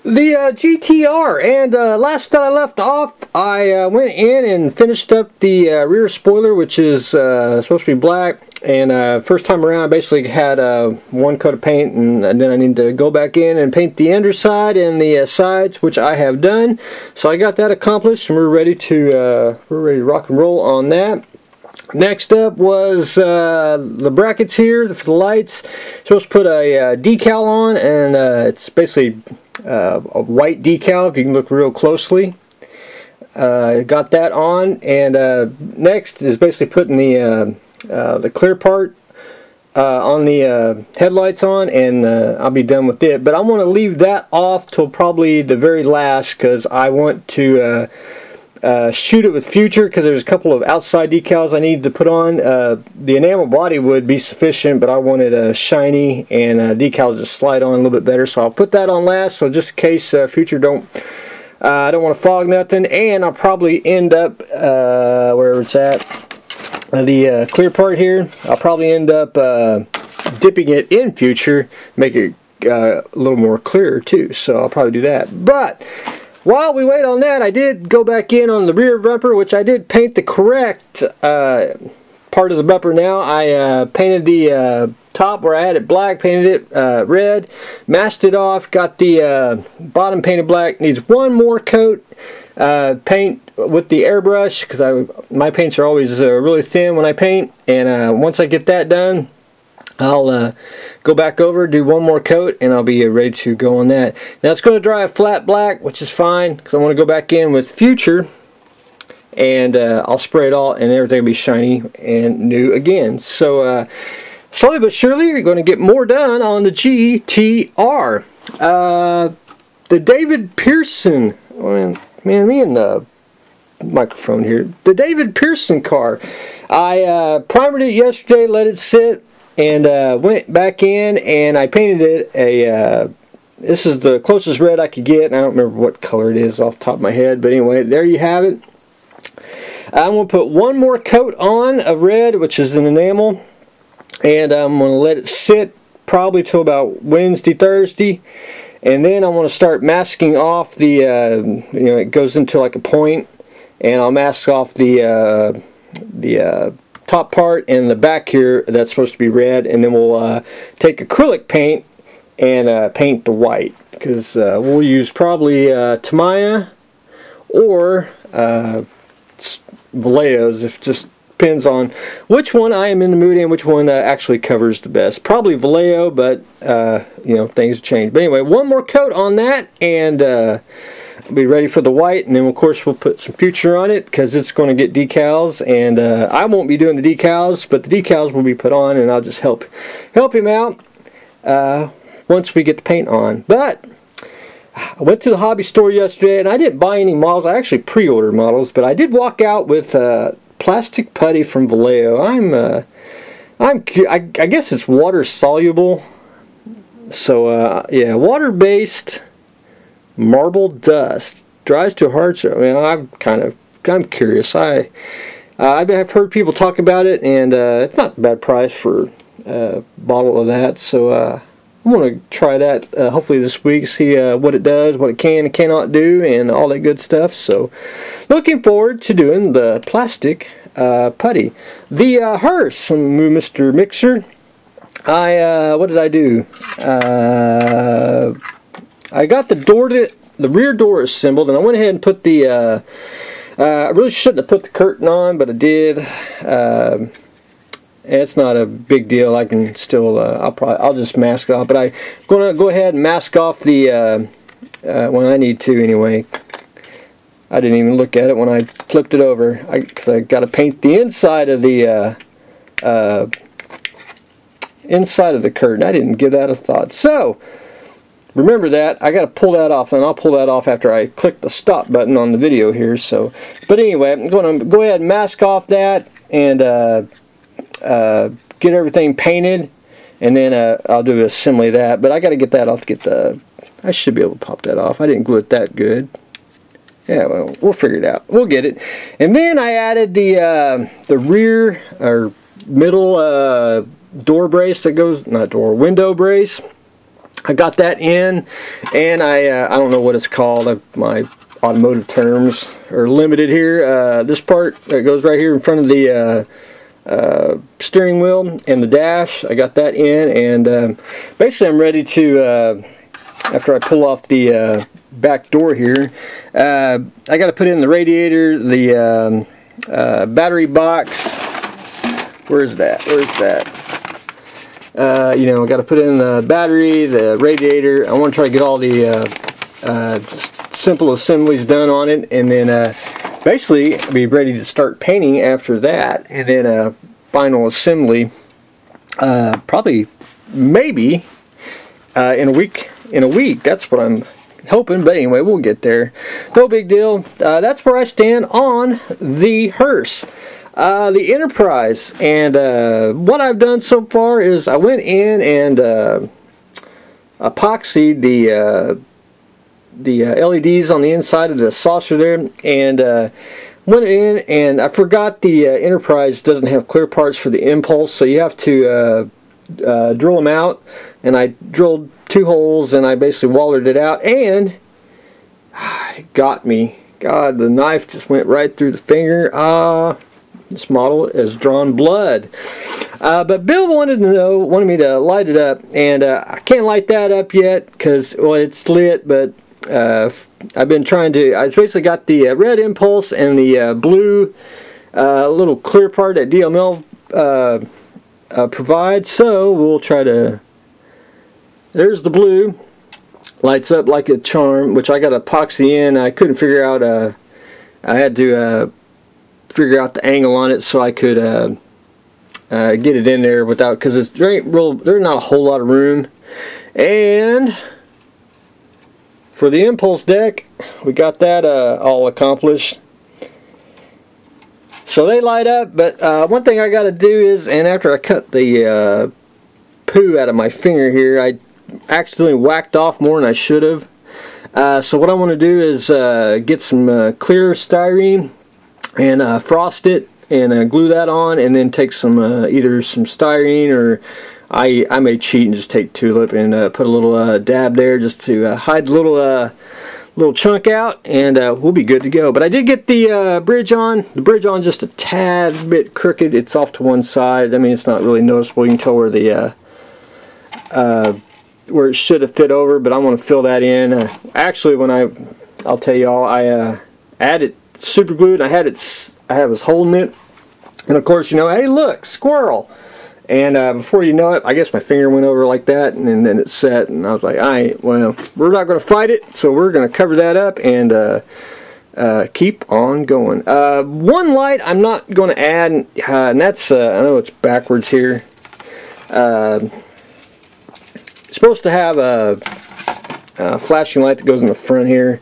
The GTR, and last that I left off, I went in and finished up the rear spoiler, which is supposed to be black. And first time around, I basically had one coat of paint, and then I need to go back in and paint the underside and the sides, which I have done. So I got that accomplished, and we're ready to rock and roll on that. Next up was the brackets here for the lights. Supposed to put a decal on, and it's basically a white decal if you can look real closely. Got that on, and next is basically putting the clear part on the headlights on, and I'll be done with it. But I want to leave that off till probably the very last, because I want to shoot it with future, because there's a couple of outside decals I need to put on. The enamel body would be sufficient, but I wanted shiny, and decals just slide on a little bit better, so I'll put that on last, so just in case future I don't want to fog nothing. And I'll probably end up wherever it's at, the clear part here, I'll probably end up dipping it in future, make it a little more clearer too, so I'll probably do that. But while we wait on that, I did go back in on the rear bumper, which I did paint the correct part of the bumper now. I painted the top where I had it black, painted it red, masked it off, got the bottom painted black. Needs one more coat paint with the airbrush, because my paints are always really thin when I paint, and once I get that done, I'll go back over, do one more coat, and I'll be ready to go on that. Now it's going to dry a flat black, which is fine, because I want to go back in with future, and I'll spray it all, and everything will be shiny and new again. So slowly but surely, you're going to get more done on the GTR. The David Pearson, man, me and the microphone here. The David Pearson car. I primered it yesterday, let it sit, and went back in and I painted it this is the closest red I could get, and I don't remember what color it is off the top of my head, but anyway, there you have it. I'm going to put one more coat on of red, which is an enamel, and I'm going to let it sit probably till about Wednesday, Thursday, and then I want to start masking off the it goes into like a point, and I'll mask off the top part and the back here that's supposed to be red, and then we'll take acrylic paint and paint the white, because we'll use probably Tamiya or Vallejo's. It just depends on which one I am in the mood and which one actually covers the best. Probably Vallejo, but things change. But anyway, one more coat on that, and I'll be ready for the white, and then of course we'll put some future on it, because it's going to get decals, and I won't be doing the decals, but the decals will be put on, and I'll just help him out once we get the paint on. But I went to the hobby store yesterday, and I didn't buy any models. I actually pre-ordered models, but I did walk out with plastic putty from Vallejo. I guess it's water soluble, so yeah, water-based marble dust, dries to a hard surface. I mean, I'm curious. I've heard people talk about it, and it's not a bad price for a bottle of that. So I'm going to try that hopefully this week, see what it does, what it can and cannot do, and all that good stuff. So looking forward to doing the plastic putty. The Hearse from Mr. Mixer. What did I do? I got the rear door assembled, and I went ahead and put the I really shouldn't have put the curtain on, but I did. It's not a big deal. I can still I'll just mask it off, but I'm gonna go ahead and mask off the when I need to anyway. I didn't even look at it when I flipped it over, because I got to paint the inside of the curtain. I didn't give that a thought. So remember that. I got to pull that off, and I'll pull that off after I click the stop button on the video here. So, but anyway, I'm going to go ahead and mask off that and get everything painted, and then I'll do an assembly of that. But I got to get that off to get I should be able to pop that off. I didn't glue it that good. Yeah, well, we'll figure it out. We'll get it. And then I added the rear or middle door brace that goes, not door, window brace. I got that in, and I don't know what it's called. My automotive terms are limited here. This part that goes right here in front of the steering wheel and the dash, I got that in, and basically I'm ready to, after I pull off the back door here, I got to put in the radiator, the battery box. Where's that? You know, I got to put in the battery, the radiator. I want to try to get all the just simple assemblies done on it, and then basically be ready to start painting after that, and then final assembly probably maybe in a week. That's what I'm hoping, but anyway, we'll get there. No big deal. That's where I stand on the Hearse. The Enterprise, and what I've done so far is I went in and epoxied the LEDs on the inside of the saucer there, and went in, and I forgot the Enterprise doesn't have clear parts for the impulse, so you have to drill them out, and I drilled 2 holes, and I basically wallered it out, and it got me. God, the knife just went right through the finger. This model has drawn blood. But Bill wanted me to light it up, and I can't light that up yet because, well, it's lit, but I've been trying to. I basically got the red impulse and the blue little clear part that DML provides, so we'll try to. There's the blue, lights up like a charm, which I got epoxy in. I couldn't figure out. I had to figure out the angle on it so I could get it in there without, because it's there's not a whole lot of room. And for the impulse deck, we got that all accomplished. So they light up, but one thing I got to do is, and after I cut the poo out of my finger here, I accidentally whacked off more than I should have. So what I want to do is get some clear styrene and frost it and glue that on, and then take some either some styrene, or I may cheat and just take tulip and put a little dab there just to hide the little chunk out, and we'll be good to go. But I did get the bridge on. The bridge on just a tad bit crooked. It's off to one side. I mean, it's not really noticeable. You can tell where the where it should have fit over, but I want to fill that in. Actually, when I'll tell you all, I added super glued. I was holding it, and of course, you know, hey, look, squirrel. And before you know it, I guess my finger went over like that, and then it set, and I was like, well, we're not going to fight it, so we're going to cover that up and keep on going. One light I'm not going to add, and that's, I know it's backwards here. It's supposed to have a flashing light that goes in the front here.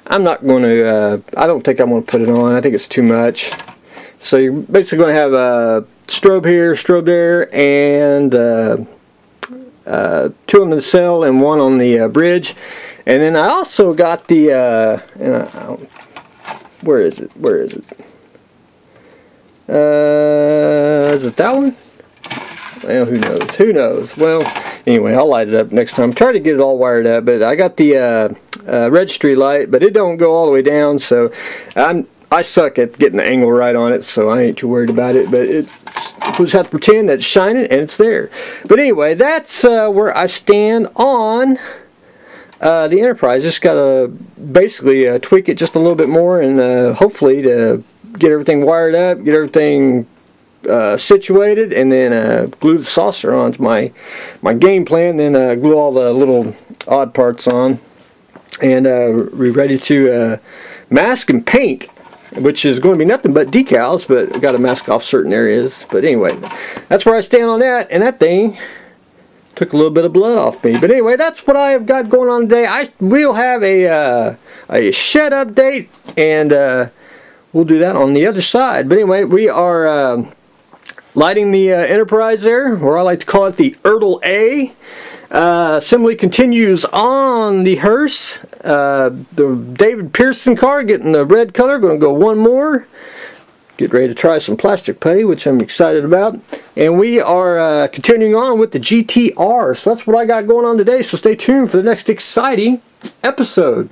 I'm not going to, I don't think I'm going to put it on. I think it's too much. So you're basically going to have a strobe here, strobe there, and 2 on the cell and 1 on the bridge. And then I also got the, where is it? Is it that one? Well, who knows? Who knows? Well, anyway, I'll light it up next time. Try to get it all wired up, but I got the registry light, but it don't go all the way down, so I suck at getting the angle right on it, so I ain't too worried about it. But we'll just have to pretend that it's shining and it's there. But anyway, that's where I stand on the Enterprise. Just gotta basically tweak it just a little bit more, and hopefully to get everything wired up, get everything situated, and then glue the saucer on. It's my game plan. Then glue all the little odd parts on, and we're ready to mask and paint, which is going to be nothing but decals, but I've got to mask off certain areas. But anyway, that's where I stand on that, and that thing took a little bit of blood off me. But anyway, that's what I've got going on today. I will have a shed update, and we'll do that on the other side. But anyway, we are lighting the Enterprise there, or I like to call it the ertl A. Assembly continues on the Hearse. The David Pearson car getting the red color. Going to go one more. Get ready to try some plastic putty, which I'm excited about. And we are continuing on with the GTR. So that's what I got going on today. So stay tuned for the next exciting episode.